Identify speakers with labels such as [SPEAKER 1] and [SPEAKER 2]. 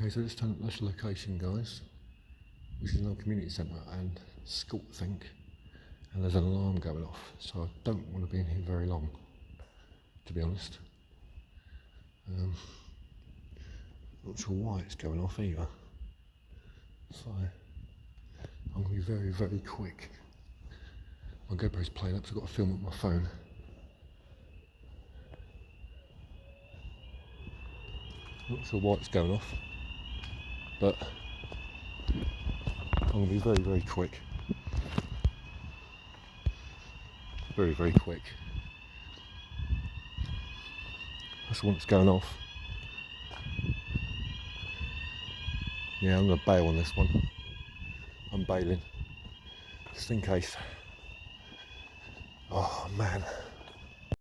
[SPEAKER 1] Okay, so let's turn up this location, guys, which is another community centre and school, I think, and there's an alarm going off, so I don't want to be in here very long, to be honest. Not sure why it's going off either, so I'm going to be very, very quick. My GoPro's playing up, so I've got to film with my phone. Not sure why it's going off, but I'm going to be very, very quick. Very, very quick. That's the one that's going off. Yeah, I'm going to bail on this one. I'm bailing, just in case. Oh man.